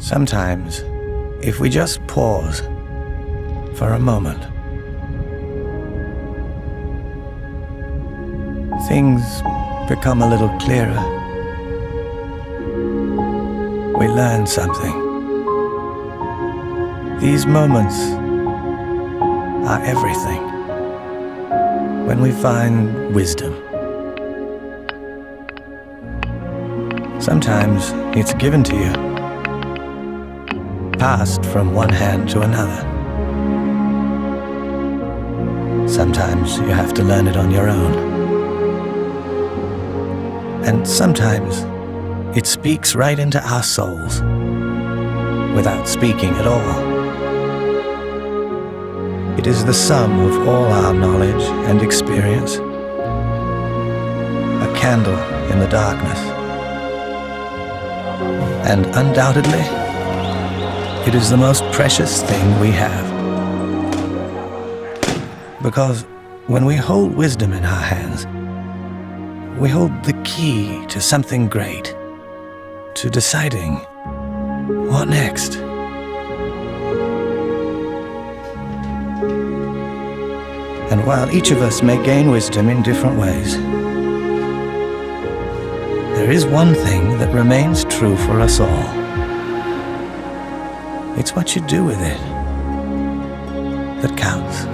Sometimes, if we just pause for a moment, things become a little clearer. We learn something. These moments are everything. When we find wisdom, sometimes it's given to you, passed from one hand to another. Sometimes you have to learn it on your own. And sometimes it speaks right into our souls without speaking at all. It is the sum of all our knowledge and experience, a candle in the darkness. And undoubtedly, it is the most precious thing we have. Because when we hold wisdom in our hands, we hold the key to something great, to deciding what next. And while each of us may gain wisdom in different ways, there is one thing that remains true for us all. It's what you do with it that counts.